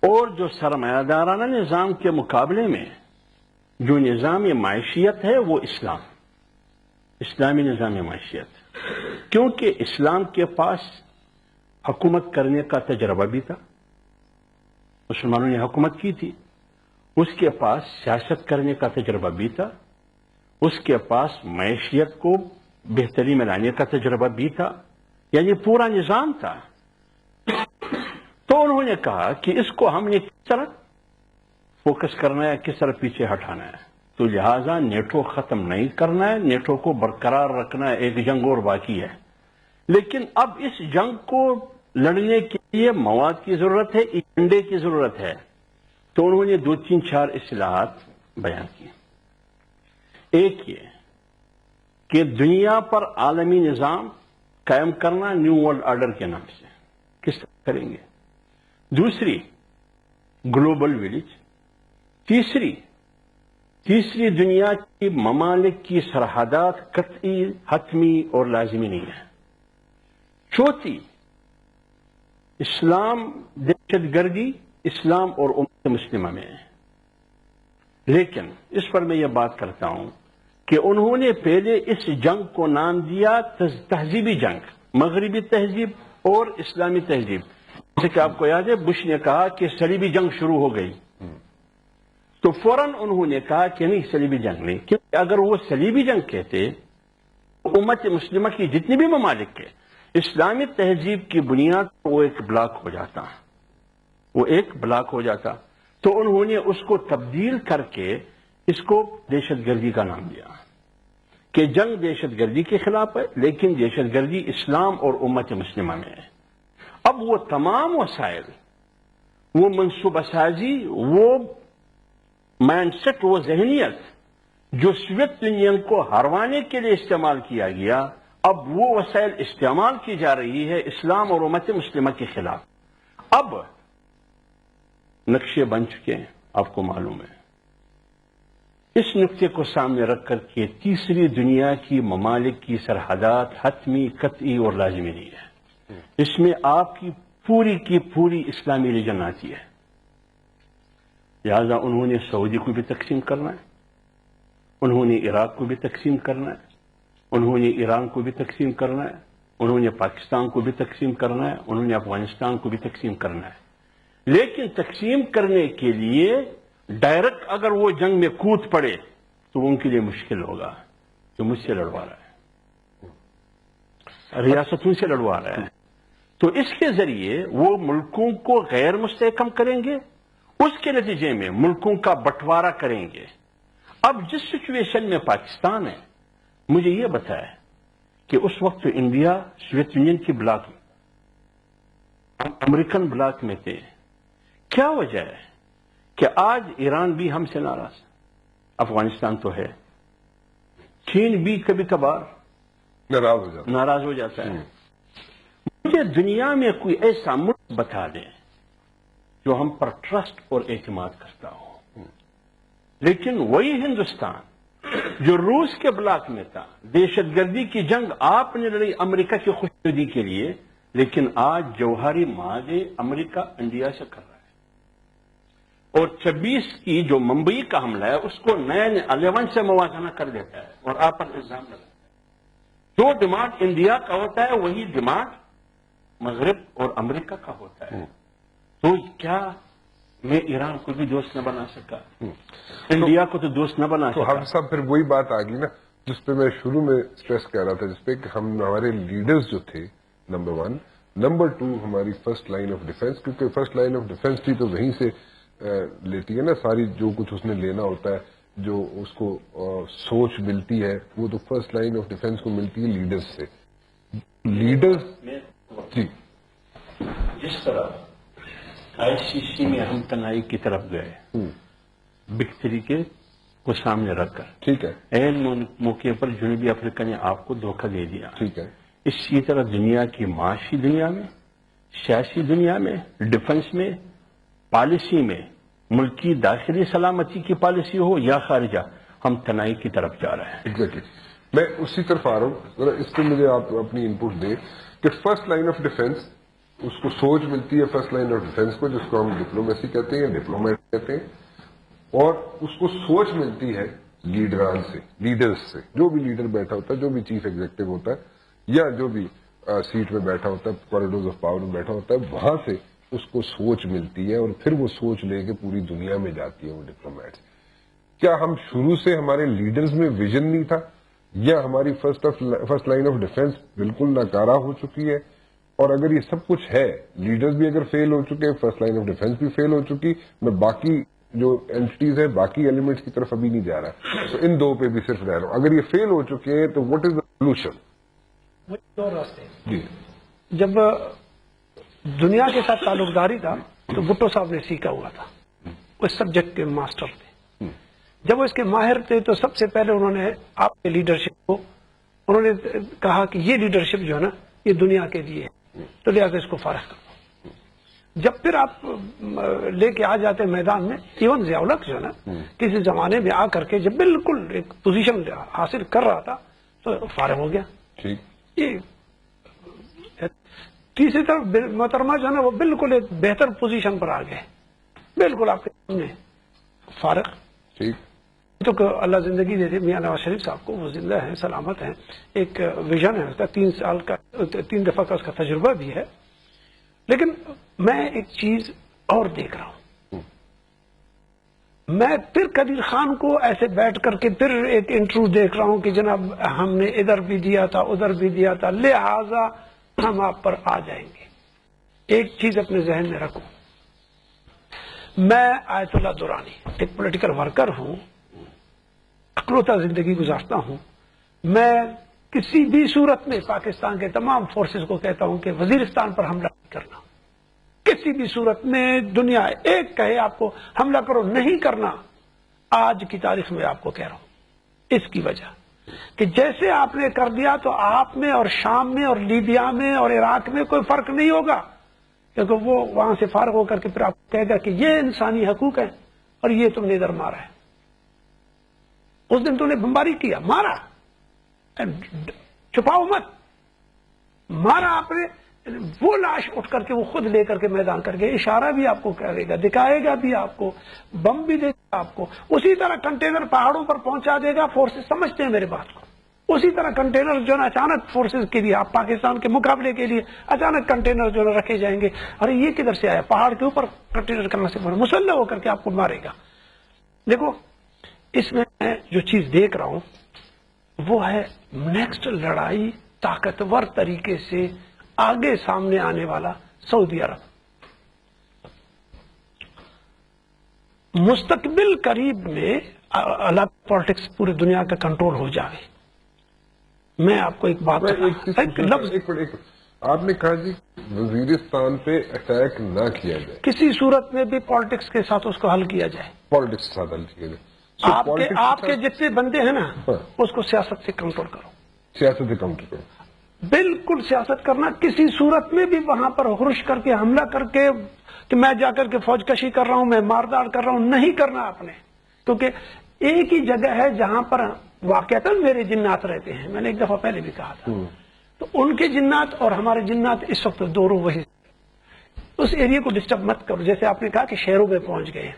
اور جو سرمایہ دارانہ نظام کے مقابلے میں جو نظام معیشت ہے وہ اسلامی نظام معیشت. کیونکہ اسلام کے پاس حکومت کرنے کا تجربہ بھی تھا، مسلمانوں نے حکومت کی تھی. اس کے پاس سیاست کرنے کا تجربہ بھی تھا، اس کے پاس معیشت کو بہتری میں لانے کا تجربہ بھی تھا، یعنی پورا نظام تھا. تو انہوں نے کہا کہ اس کو ہم نے کس طرح فوکس کرنا ہے، کس طرح پیچھے ہٹانا ہے. تو لہذا نیٹو ختم نہیں کرنا ہے، نیٹو کو برقرار رکھنا ہے. ایک جنگ اور باقی ہے، لیکن اب اس جنگ کو لڑنے کے لیے مواد کی ضرورت ہے، ایجنڈے کی ضرورت ہے. تو انہوں نے 2 3 4 اصلاحات بیان کی. ایک یہ کہ دنیا پر عالمی نظام قائم کرنا نیو ورلڈ آرڈر کے نام سے، کس طرح کریں گے. دوسری گلوبل ولیج. تیسری دنیا کی ممالک کی سرحدات قطعی، حتمی اور لازمی نہیں ہے. چوتھی اسلام دہشت گردی اسلام اور امت مسلمہ میں ہے. لیکن اس پر میں یہ بات کرتا ہوں کہ انہوں نے پہلے اس جنگ کو نام دیا تہذیبی جنگ، مغربی تہذیب اور اسلامی تہذیب. جیسے کہ آپ کو یاد ہے بش نے کہا کہ صلیبی جنگ شروع ہو گئی، تو فوراً انہوں نے کہا کہ نہیں صلیبی جنگ نہیں، کیونکہ اگر وہ صلیبی جنگ کہتے تو امت مسلمہ کی جتنی بھی ممالک کے اسلامی تہذیب کی بنیاد وہ ایک بلاک ہو جاتا، وہ ایک بلاک ہو جاتا. تو انہوں نے اس کو تبدیل کر کے اس کو دہشت گردی کا نام دیا کہ جنگ دہشت گردی کے خلاف ہے، لیکن دہشت گردی اسلام اور امت مسلمہ میں ہے. اب وہ تمام وسائل، وہ منصوبہ سازی، وہ مائنڈ سیٹ، وہ ذہنیت جو سوویت یونین کو ہروانے کے لیے استعمال کیا گیا، اب وہ وسائل استعمال کی جا رہی ہے اسلام اور امت مسلمہ کے خلاف. اب نقشے بن چکے ہیں، آپ کو معلوم ہے. اس نقطے کو سامنے رکھ کر کے تیسری دنیا کی ممالک کی سرحدات حتمی، قطعی اور لازمی نہیں ہے. اس میں آپ کی پوری اسلامی ریجن آتی ہے. لہذا انہوں نے سعودی کو بھی تقسیم کرنا ہے، انہوں نے عراق کو بھی تقسیم کرنا ہے، انہوں نے ایران کو بھی تقسیم کرنا ہے، انہوں نے پاکستان کو بھی تقسیم کرنا ہے، انہوں نے افغانستان کو بھی تقسیم کرنا ہے. لیکن تقسیم کرنے کے لیے ڈائریکٹ اگر وہ جنگ میں کود پڑے تو ان کے لیے مشکل ہوگا. جو مجھ سے لڑوا رہا ہے، ریاستوں سے لڑوا رہا ہے، تو اس کے ذریعے وہ ملکوں کو غیر مستحکم کریں گے، اس کے نتیجے میں ملکوں کا بٹوارا کریں گے. اب جس سچویشن میں پاکستان ہے، مجھے یہ بتایا کہ اس وقت انڈیا سوویت یونین کی بلاک میں، امریکن بلاک میں تھے. کیا وجہ ہے کہ آج ایران بھی ہم سے ناراض ہے، افغانستان تو ہے، چین بھی کبھی کبھار ناراض ہو جاتا ہے. مجھے دنیا میں کوئی ایسا ملک بتا دیں جو ہم پر ٹرسٹ اور اعتماد کرتا ہو. لیکن وہی ہندوستان جو روس کے بلاک میں تھا، دہشت گردی کی جنگ آپ نے لڑی امریکہ کی خوشنودی کے لیے، لیکن آج جوہری معاہدے امریکہ انڈیا سے کر رہا ہے. اور 26 کی جو ممبئی کا حملہ ہے اس کو 9/11 سے موازنہ کر دیتا ہے اور آپ پر الزام لگاتا ہے. جو ڈیمانڈ انڈیا کا ہوتا ہے وہی ڈیمانڈ مغرب اور امریکہ کا ہوتا ہے. تو کیا میں ایران کو بھی دوست نہ بنا سکا، انڈیا کو تو دوست نہ بنا سکا؟ تو ہم سب پھر وہی بات آ گئی نا جس پہ میں شروع میں اسٹریس کر رہا تھا، جس پہ کہ ہم ہمارے لیڈرز جو تھے نمبر 1، نمبر 2 ہماری فرسٹ لائن آف ڈیفense، کیونکہ فرسٹ لائن آف ڈیفenس بھی تو وہیں سے لیتی ہے نا ساری، جو کچھ اس نے لینا ہوتا ہے، جو اس کو سوچ ملتی ہے وہ تو فرسٹ لائن آف ڈیفenس کو ملتی ہے لیڈرز سے. لیڈرز جی جس طرح ICC میں ہم تنہائی کی طرف گئے بگ طریقے کو سامنے رکھ کر، ٹھیک ہے، این موقع پر جنوبی افریقہ نے آپ کو دھوکہ دے دیا. ٹھیک ہے. اسی طرح دنیا کی معاشی دنیا میں، سیاسی دنیا میں، ڈیفنس میں، پالیسی میں، ملکی داخلی سلامتی کی پالیسی ہو یا خارجہ، ہم تنہائی کی طرف جا رہے ہیں. ایگزیکٹلی. میں اسی طرف آ رہا ہوں، ذرا اس پہ مجھے آپ اپنی انپٹ دیں کہ فرسٹ لائن آف ڈیفenس اس کو سوچ ملتی ہے، فرسٹ لائن آف ڈیفenس کو، جس کو ہم ڈپلومیسی کہتے ہیں، ڈپلومیٹ کہتے ہیں، اور اس کو سوچ ملتی ہے لیڈران سے، لیڈرز سے. جو بھی لیڈر بیٹھا ہوتا ہے، جو بھی چیف ایگزیکٹو ہوتا ہے یا جو بھی سیٹ میں بیٹھا ہوتا ہے، کوریڈورز آف پاور میں بیٹھا ہوتا ہے، وہاں سے اس کو سوچ ملتی ہے اور پھر وہ سوچ لے کے پوری دنیا میں جاتی ہے وہ ڈپلومیٹس. کیا ہم شروع سے ہمارے لیڈرز میں ویژن نہیں تھا، یا ہماری فرسٹ لائن آف ڈیفenس بالکل ناکارہ ہو چکی ہے؟ اور اگر یہ سب کچھ ہے، لیڈرز بھی اگر فیل ہو چکے، فرسٹ لائن آف ڈیفenس بھی فیل ہو چکی، میں باقی جو اینٹیز ہیں، باقی ایلیمنٹس کی طرف ابھی نہیں جا رہا، تو ان دو پہ بھی صرف رہ رہا ہوں. اگر یہ فیل ہو چکے ہیں تو واٹ از دا سولوشن؟ دو راستے. جی. جب دنیا کے ساتھ تعلق داری تھا تو بھٹو صاحب نے سیکھا ہوا تھا، وہ سبجیکٹ کے ماسٹر تھے. جب وہ اس کے ماہر تھے تو سب سے پہلے انہوں نے آپ کے لیڈرشپ کو انہوں نے کہا کہ یہ لیڈرشپ جو ہے نا یہ دنیا کے لیے ہے، تو لہٰذا اس کو فارغ کرو. جب پھر آپ لے کے آ جاتے میدان میں، ایون ضیاء الحق جو ہے نا کسی زمانے میں آ کر کے جب بالکل ایک پوزیشن حاصل کر رہا تھا تو فارغ ہو گیا. ٹھیک. یہ تیسری طرف محترمہ جو ہے نا وہ بالکل ایک بہتر پوزیشن پر آ گئے، بالکل آپ کے سامنے فارغ. ٹھیک. تو اللہ زندگی دے دے میاں نواز شریف صاحب کو، وہ زندہ ہیں، سلامت ہیں، ایک ویژن ہے اس کا، 3 سال کا 3 دفعہ کا اس کا تجربہ بھی ہے. لیکن میں ایک چیز اور دیکھ رہا ہوں، میں پھر قدیر خان کو ایسے بیٹھ کر کے پھر ایک انٹرویو دیکھ رہا ہوں کہ جناب ہم نے ادھر بھی دیا تھا ادھر بھی دیا تھا، لہذا ہم آپ پر آ جائیں گے. ایک چیز اپنے ذہن میں رکھو، میں آیت اللہ درانی ایک پولیٹیکل ورکر ہوں، اکلوتا زندگی گزارتا ہوں. میں کسی بھی صورت میں پاکستان کے تمام فورسز کو کہتا ہوں کہ وزیرستان پر حملہ نہیں کرنا، کسی بھی صورت میں. دنیا ایک کہے آپ کو حملہ کرو، نہیں کرنا. آج کی تاریخ میں آپ کو کہہ رہا ہوں، اس کی وجہ کہ جیسے آپ نے کر دیا تو آپ میں اور شام میں اور لیبیا میں اور عراق میں کوئی فرق نہیں ہوگا، کیونکہ وہ وہاں سے فارغ ہو کر کے پھر آپ کہے گا کہ یہ انسانی حقوق ہے اور یہ تم نے ادھر مارا ہے. اس دن تم نے بمباری کیا، مارا، چھپاؤ مت، مارا آپ نے. وہ لاش اٹھ کر کے وہ خود لے کر کے میدان کر کے اشارہ بھی آپ کو کرے گا، دکھائے گا بھی آپ کو، بم بھی دے گا آپ کو. اسی طرح کنٹینر پہاڑوں پر پہنچا دے گا. فورسز سمجھتے ہیں میرے بات کو. اسی طرح کنٹینر جو ہے اچانک فورسز کے لیے، آپ پاکستان کے مقابلے کے لیے اچانک کنٹینر جو ہے رکھے جائیں گے. ارے یہ کدھر سے آیا؟ پہاڑ کے اوپر کنٹینر کرنا سے مسلح ہو کر کے آپ کو مارے گا. دیکھو اس میں جو چیز دیکھ رہا ہوں وہ ہے نیکسٹ لڑائی طاقتور طریقے سے آگے سامنے آنے والا سعودی عرب. مستقبل قریب میں اللہ پالیٹکس پوری دنیا کا کنٹرول ہو جائے. میں آپ کو ایک بات آپ نے کہا جی وزیرستان پہ اٹیک نہ کیا جائے، کسی صورت میں بھی پالیٹکس کے ساتھ اس کو حل کیا جائے. پالیٹکس کے ساتھ حل کیا جائے. آپ کے جتنے بندے ہیں نا اس کو سیاست سے کنٹرول کرو. سیاست سے کنٹرول کرو، بالکل سیاست کرنا. کسی صورت میں بھی وہاں پر غرش کر کے حملہ کر کے کہ میں جا کر کے فوج کشی کر رہا ہوں، میں ماردار کر رہا ہوں، نہیں کرنا آپ نے. کیونکہ ایک ہی جگہ ہے جہاں پر واقعتاً میرے جنات رہتے ہیں. میں نے ایک دفعہ پہلے بھی کہا تھا، تو ان کے جنات اور ہمارے جنات اس وقت دونوں وہی. اس ایریا کو ڈسٹرب مت کرو. جیسے آپ نے کہا کہ شہروں میں پہنچ گئے،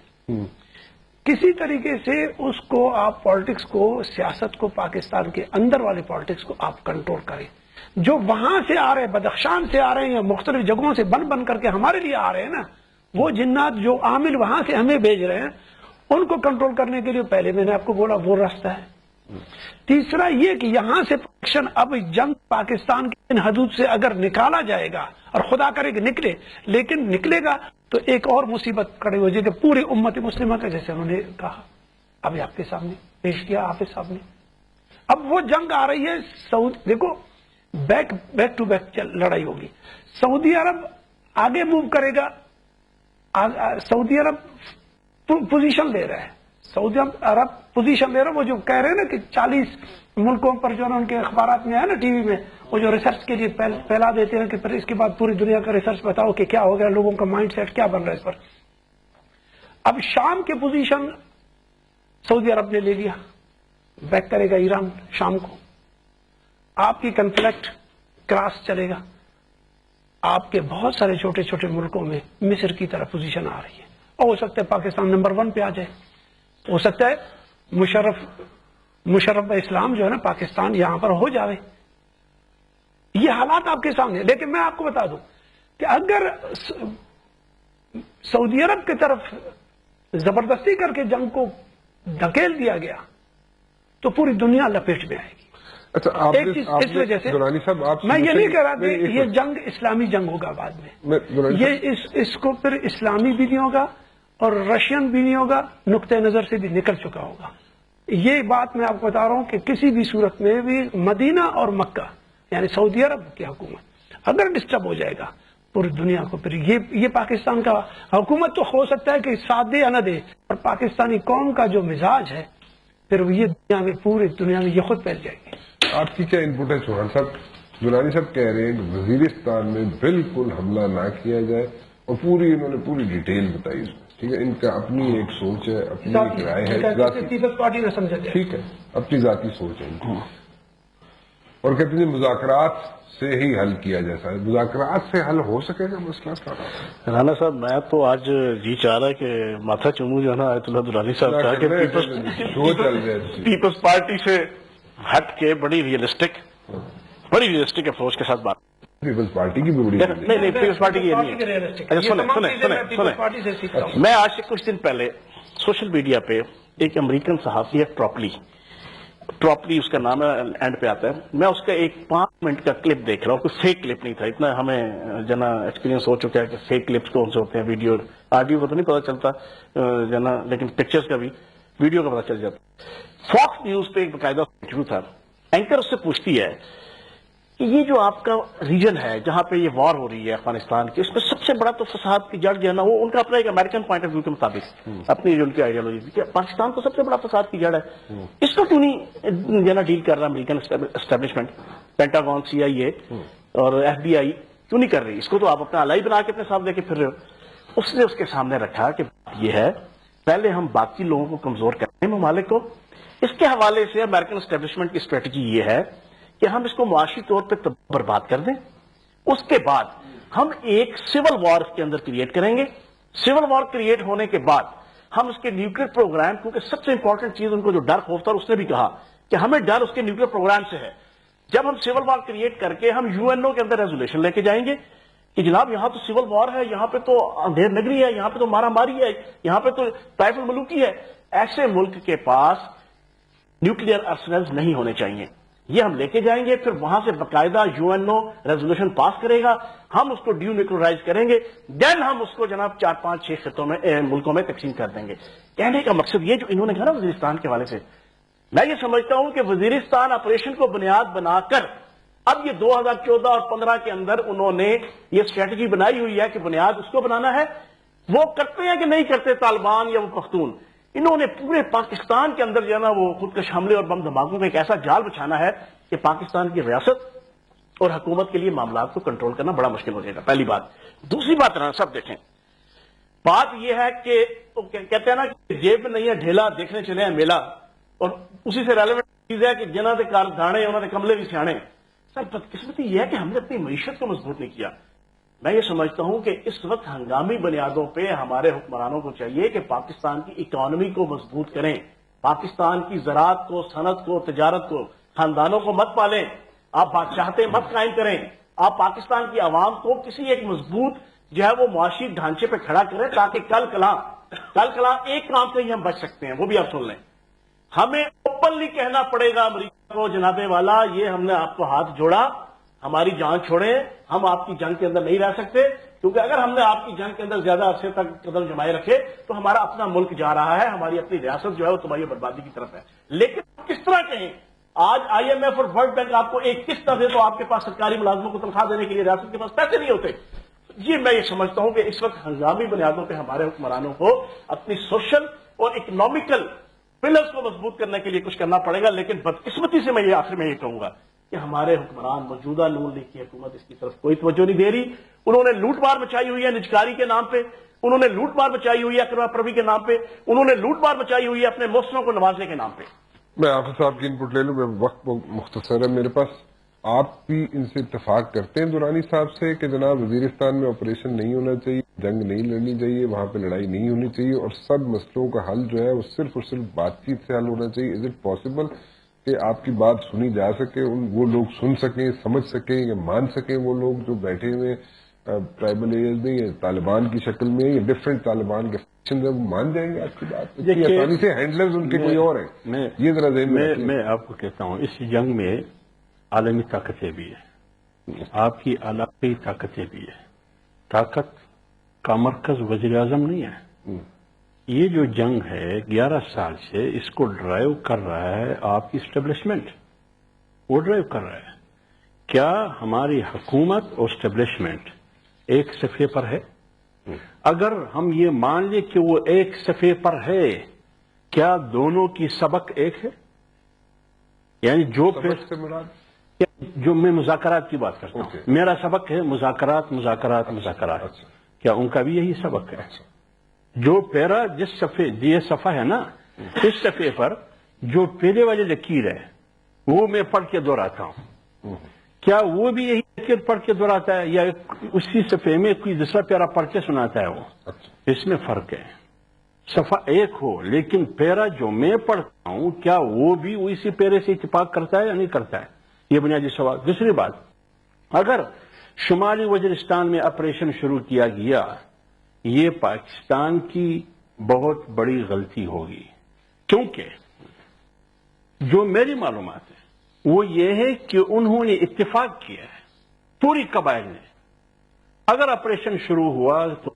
کسی طریقے سے اس کو آپ پالیٹکس کو، سیاست کو، پاکستان کے اندر والے پالیٹکس کو آپ کنٹرول کریں. جو وہاں سے آ رہے ہیں، بدخشان سے آ رہے ہیں یا مختلف جگہوں سے بن کر کے ہمارے لیے آ رہے ہیں نا، وہ جنات جو عامل وہاں سے ہمیں بھیج رہے ہیں، ان کو کنٹرول کرنے کے لیے پہلے میں نے آپ کو بولا وہ راستہ ہے. تیسرا یہ کہ یہاں سے ایکشن، اب جنگ پاکستان کی ان حدود سے اگر نکالا جائے گا، اور خدا کرے کہ نکلے، لیکن نکلے گا تو ایک اور مصیبت کھڑی ہو جائے کہ پوری امت مسلمہ کا، جیسے انہوں نے کہا ابھی آپ کے سامنے پیش کیا حافظ صاحب نے. اب وہ جنگ آ رہی ہے. دیکھو بیک ٹو بیک لڑائی ہوگی. سعودی عرب آگے موو کرے گا. سعودی عرب پوزیشن لے رہا ہے. سعودی عرب پوزیشن لے رہا ہے. وہ جو کہہ رہے ہیں نا کہ 40 ملکوں پر جو ہے ان کے اخبارات میں ہے نا، ٹی وی میں، وہ جو ریسرچ کے لیے پھیلا دیتے ہیں کہ پھر اس کے بعد پوری دنیا کا ریسرچ بتاؤ کہ کیا ہو گیا، لوگوں کا مائنڈ سیٹ کیا بن رہا ہے اس پر. اب شام کے پوزیشن سعودی عرب نے لے لیا، بیک کرے گا ایران شام کو. آپ کی کنفلکٹ کراس چلے گا. آپ کے بہت سارے چھوٹے چھوٹے ملکوں میں مصر کی طرح پوزیشن آ رہی ہے، اور ہو سکتا ہے پاکستان نمبر 1 پہ آ جائے. ہو سکتا ہے مشرف اسلام جو ہے نا پاکستان یہاں پر ہو جاوے. یہ حالات آپ کے سامنے. لیکن میں آپ کو بتا دوں کہ اگر سعودی عرب کی طرف زبردستی کر کے جنگ کو دھکیل دیا گیا تو پوری دنیا لپیٹ میں آئے گی. اچھا ایک چیز اس وجہ سے میں یہ نہیں کہہ رہا کہ یہ جنگ اسلامی جنگ ہوگا بعد میں. یہ اس کو پھر اسلامی بھی نہیں ہوگا اور رشین بھی نہیں ہوگا، نقطہ نظر سے بھی نکل چکا ہوگا. یہ بات میں آپ کو بتا رہا ہوں کہ کسی بھی صورت میں بھی مدینہ اور مکہ یعنی سعودی عرب کی حکومت اگر ڈسٹرب ہو جائے گا پوری دنیا کو، پھر یہ پاکستان کا حکومت تو ہو سکتا ہے کہ ساتھ دے یا نہ دے، اور پاکستانی قوم کا جو مزاج ہے پھر یہ دنیا میں، پوری دنیا میں یہ خود پھیل جائے گی. آپ کی کیا انپٹ ہے چوہان صاحب؟ جولانی صاحب کہہ رہے ہیں کہ وزیرستان میں بالکل حملہ نہ کیا جائے، اور انہوں نے پوری ڈیٹیل بتائی اس میں. ٹھیک ہے، ان کا اپنی ایک سوچ ہے، اپنی ایک رائے ہے، پارٹی نہ سمجھا جائے. ٹھیک ہے، اپنی ذاتی سوچ ہے ان کی. اور کہتے ہیں مذاکرات سے ہی حل کیا جا سکتا ہے؟ مذاکرات سے حل ہو سکے گا مسئلہ سارا؟ رانا صاحب میں تو آج جی چاہ رہا ہے کہ ماتھا چومو جو ہے نا آیت اللہ درانی صاحب چاہ کے پیپلز پارٹی سے ہٹ کے بڑی ریئلسٹک اپروچ کے ساتھ بات. پیپلز پارٹی کی بھی بڑی نہیں پیپلز پارٹی کی نہیں ہے. سنیں میں آج سے کچھ دن پہلے سوشل میڈیا پہ ایک امریکن صحافی ہے ٹراپلی اس کا نام ہے، اینڈ پہ آتا ہے. میں اس کا ایک 5 منٹ کا کلپ دیکھ رہا ہوں. کوئی فیک کلپ نہیں تھا. اتنا ہمیں جنا ایکسپیرینس ہو چکا ہے کہ فیک کلپس کون سے ہوتے ہیں، ویڈیو آڈیو کا تو نہیں پتا چلتا جنا، لیکن پکچرز کا بھی ویڈیو کا پتا چل جاتا. فاکس نیوز پہ ایک باقاعدہ انٹرویو تھا. اینکر اس سے پوچھتی ہے کہ یہ جو آپ کا ریجن ہے جہاں پہ یہ وار ہو رہی ہے افغانستان کی، اس میں سب سے بڑا تو فساد کی جڑ جو ہے نا، وہ ان کا اپنا ایک امریکن پوائنٹ آف ویو کے مطابق اپنی جو ان کی آئیڈیالوجی تھی کہ پاکستان تو سب سے بڑا فساد کی جڑ ہے، اس کو کیوں نہیں جو ہے نا ڈیل کر رہا امریکن اسٹیبلشمنٹ، پینٹاگون، CIA اور FBI کیوں نہیں کر رہی؟ اس کو تو آپ اپنا الائی بنا کے اپنے سامنے کے پھر رہے ہو. اس نے اس کے سامنے رکھا کہ یہ ہے پہلے ہم باقی لوگوں کو کمزور کرتے ہیں ممالک کو. اس کے حوالے سے امریکن اسٹیبلشمنٹ کی اسٹریٹجی یہ ہے کہ ہم اس کو معاشی طور پہ برباد کر دیں، اس کے بعد ہم ایک سول وار کے اندر کریٹ کریں گے. سول وار کریٹ ہونے کے بعد ہم اس کے نیوکلیر پروگرام، کیونکہ سب سے امپورٹنٹ چیز ان کو جو ڈر خوف تھا، اس نے بھی کہا کہ ہمیں ڈر اس کے نیوکلیر پروگرام سے ہے. جب ہم سول وار کریٹ کر کے ہم UNO کے اندر ریزولوشن لے کے جائیں گے کہ جناب یہاں تو سول وار ہے، یہاں پہ تو اندھیر نگری ہے، یہاں پہ تو مارا ماری ہے، یہاں پہ تو طائف الملوکی ہے، ایسے ملک کے پاس نیوکلیئر ارسنلز نہیں ہونے چاہیے. یہ ہم لے کے جائیں گے، پھر وہاں سے باقاعدہ UNO ریزولوشن پاس کرے گا، ہم اس کو ڈیو نیوکلرائز کریں گے، دین ہم اس کو جناب 4 5 6 خطوں میں ملکوں میں تقسیم کر دیں گے. کہنے کا مقصد یہ جو انہوں نے کہا نا وزیرستان کے حوالے سے، میں یہ سمجھتا ہوں کہ وزیرستان آپریشن کو بنیاد بنا کر اب یہ 2014 اور 15 کے اندر انہوں نے یہ اسٹریٹجی بنائی ہوئی ہے کہ بنیاد اس کو بنانا ہے. وہ کرتے ہیں کہ نہیں کرتے طالبان یا وہ پختون، انہوں نے پورے پاکستان کے اندر جو ہے نا وہ خودکش حملے اور بم دھماکوں کا ایک ایسا جال بچھانا ہے کہ پاکستان کی ریاست اور حکومت کے لیے معاملات کو کنٹرول کرنا بڑا مشکل ہو جائے گا. پہلی بات. دوسری بات رانا صاحب دیکھیں، بات یہ ہے کہ کہتے ہیں نا کہ جیب میں نہیں ہے ڈھیلا، دیکھنے چلے ہیں میلہ، اور اسی سے ریلیونٹ چیز ہے کہ جنہوں نے کار دھاڑے انہوں نے کملے بھی سیانے. سر بدقسمتی یہ ہے کہ ہم نے اپنی معیشت کو مضبوط نہیں کیا. میں یہ سمجھتا ہوں کہ اس وقت ہنگامی بنیادوں پہ ہمارے حکمرانوں کو چاہیے کہ پاکستان کی اکانومی کو مضبوط کریں، پاکستان کی زراعت کو، صنعت کو، تجارت کو، خاندانوں کو مت پالیں، آپ بادشاہتیں مت قائم کریں، آپ پاکستان کی عوام کو کسی ایک مضبوط جو ہے وہ معاشی ڈھانچے پہ کھڑا کریں تاکہ کل کلاں ایک کام سے ہی ہم بچ سکتے ہیں. وہ بھی آپ سن لیں، ہمیں اوپنلی کہنا پڑے گا امریکہ کو، جناب والا یہ ہم نے آپ کو ہاتھ جوڑا، ہماری جان چھوڑیں، ہم آپ کی جنگ کے اندر نہیں رہ سکتے، کیونکہ اگر ہم نے آپ کی جنگ کے اندر زیادہ عرصے تک قدم جمائے رکھے تو ہمارا اپنا ملک جا رہا ہے، ہماری اپنی ریاست جو ہے وہ تمہاری بربادی کی طرف ہے. لیکن کس طرح کہیں، آج IMF اور ورلڈ بینک آپ کو ایک قسط دے تو آپ کے پاس سرکاری ملازموں کو تنخواہ دینے کے لیے ریاست کے پاس پیسے نہیں ہوتے. یہ میں یہ سمجھتا ہوں کہ اس وقت ہنگامی بنیادوں پہ ہمارے حکمرانوں کو اپنی سوشل اور اکنامیکل پلرز کو مضبوط کرنے کے لیے کچھ کرنا پڑے گا. لیکن بدقسمتی سے میں یہ آخر میں یہ کہوں گا کہ ہمارے حکمران موجودہ نون لیگ کی حکومت اس کی طرف کوئی توجہ نہیں دے رہی. انہوں نے لوٹ مار مچائی ہوئی ہے نجکاری کے نام پہ، انہوں نے لوٹ مار مچائی ہوئی ہے اکرما پروی کے نام پہ، انہوں نے لوٹ مار مچائی ہوئی ہے اپنے محسنوں کو نوازنے کے نام پہ. میں حافظ صاحب کی انپٹ لے لوں، میں وقت مختصر ہے میرے پاس. آپ بھی ان سے اتفاق کرتے ہیں درانی صاحب سے کہ جناب وزیرستان میں آپریشن نہیں ہونا چاہیے، جنگ نہیں لڑنی چاہیے، وہاں پہ لڑائی نہیں ہونی چاہیے، اور سب مسئلوں کا حل جو ہے وہ صرف اور صرف بات چیت سے حل ہونا چاہیے؟ از اٹ پاسبل کہ آپ کی بات سنی جا سکے، وہ لوگ سن سکیں، سمجھ سکیں یا مان سکیں، وہ لوگ جو بیٹھے ہوئے ٹرائبل ایریاز میں یا طالبان کی شکل میں یا ڈفرینٹ طالبان کے فیکشن میں، وہ مان جائیں گے آپ کی بات؟ آسانی سے ہینڈلرز ان کے کوئی اور ہیں، یہ ذرا ذہن میں آپ کو کہتا ہوں اس جنگ میں عالمی طاقتیں بھی ہیں، آپ کی علاقائی طاقتیں بھی ہیں. طاقت کا مرکز وزیر اعظم نہیں ہے. یہ جو جنگ ہے 11 سال سے اس کو ڈرائیو کر رہا ہے آپ کی اسٹیبلشمنٹ، وہ ڈرائیو کر رہا ہے. کیا ہماری حکومت اور اسٹیبلشمنٹ ایک صفحے پر ہے؟ اگر ہم یہ مان لیں کہ وہ ایک صفحے پر ہے، کیا دونوں کی سبق ایک ہے؟ یعنی جو میں مذاکرات کی بات کرتا ہوں، میرا سبق ہے مذاکرات مذاکرات مذاکرات، کیا ان کا بھی یہی سبق ہے؟ جو پیرا جس صفحے یہ صفحہ ہے نا، اس صفحے پر جو پہلے والی لکیر ہے وہ میں پڑھ کے دہراتا ہوں. کیا وہ بھی یہی ذکر پڑھ کے دہراتا ہے یا اسی صفحے میں کوئی دوسرا پیارا پڑھ کے سناتا ہے وہ؟ اس میں فرق ہے. صفحہ ایک ہو لیکن پیرا جو میں پڑھتا ہوں کیا وہ بھی اسی پیرے سے اتفاق کرتا ہے یا نہیں کرتا ہے؟ یہ بنیادی سوال. دوسری بات، اگر شمالی وزیرستان میں آپریشن شروع کیا گیا، یہ پاکستان کی بہت بڑی غلطی ہوگی، کیونکہ جو میری معلومات ہے وہ یہ ہے کہ انہوں نے اتفاق کیا ہے پوری قبائل نے، اگر آپریشن شروع ہوا تو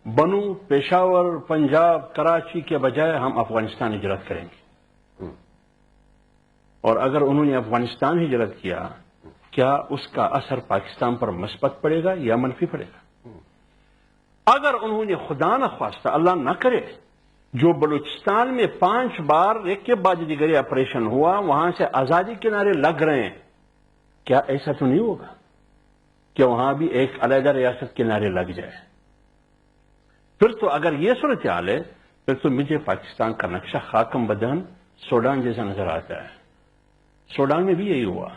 بنو، پشاور، پنجاب، کراچی کے بجائے ہم افغانستان ہجرت کریں گے. اور اگر انہوں نے افغانستان ہجرت کیا، کیا اس کا اثر پاکستان پر مثبت پڑے گا یا منفی پڑے گا؟ اگر انہوں نے خدا نخواستہ اللہ نہ کرے جو بلوچستان میں 5 بار ایک کے بعد دیگر آپریشن ہوا، وہاں سے آزادی کے نعرے لگ رہے ہیں، کیا ایسا تو نہیں ہوگا کہ وہاں بھی ایک علیحدہ ریاست کے نعرے لگ جائے؟ پھر تو اگر یہ صورتحال ہے پھر تو مجھے پاکستان کا نقشہ خاکم بدن سوڈان جیسا نظر آتا ہے. سوڈان میں بھی یہی ہوا.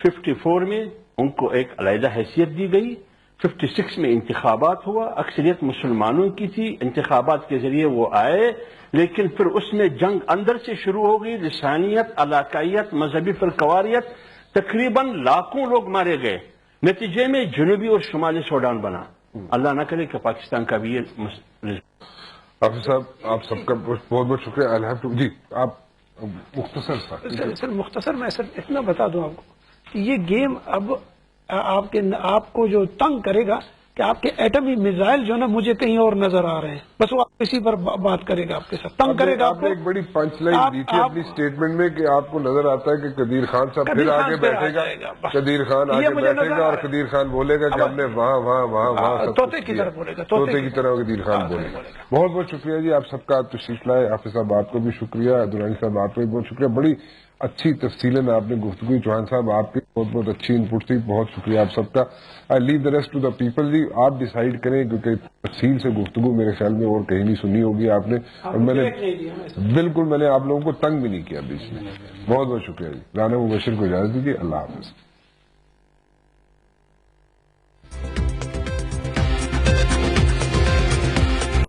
54 میں ان کو ایک علیحدہ حیثیت دی گئی، 56 میں انتخابات ہوا، اکثریت مسلمانوں کی تھی، انتخابات کے ذریعے وہ آئے، لیکن پھر اس میں جنگ اندر سے شروع ہو گئی، لسانیت، علاقائیت، مذہبی فرقواریت، تقریباً لاکھوں لوگ مارے گئے. نتیجے میں جنوبی اور شمالی سوڈان بنا. اللہ نہ کرے کہ پاکستان کا بھی یہ حافظ صاحب آپ سب کا بہت بہت شکریہ. الحمد جی آپ مختصر سر مختصر میں صرف اتنا بتا دوں آپ کو کہ یہ گیم اب آپ کو جو تنگ کرے گا کہ آپ کے ایٹمی میزائل جو نا مجھے کہیں اور نظر آ رہے ہیں، بس وہ اسی پر بات کرے گا، آپ کے ساتھ تنگ کرے گا. آپ نے ایک بڑی پنچ لائن دی تھی اپنی سٹیٹمنٹ میں کہ آپ کو نظر آتا ہے کہ قدیر خان صاحب پھر آگے بیٹھے گا، قدیر خان آگے بیٹھے گا اور قدیر خان بولے گا کہ ہم نے وہاں وہاں وہاں وہاں طوطے کی طرح بولے گا، طوطے کی طرح قدیر خان بولے گا. بہت بہت شکریہ جی آپ سب کا تشریف لائے. حافظ صاحب آپ کو بھی شکریہ، درانی صاحب آپ کو بھی بہت شکریہ. بڑی اچھی تفصیلیں میں آپ نے گفتگو. چوہان صاحب آپ کی بہت بہت اچھی انپٹ تھی، بہت شکریہ آپ سب کا. I leave the rest to the people. جی آپ ڈیسائیڈ کریں کیونکہ تفصیل سے گفتگو میرے خیال میں اور کہیں نہیں سنی ہوگی آپ نے، اور میں نے بالکل میں نے آپ لوگوں کو تنگ بھی نہیں کیا بیچ میں. بہت بہت شکریہ جی. رانا مبشر کو اجازت دیجیے. اللہ حافظ.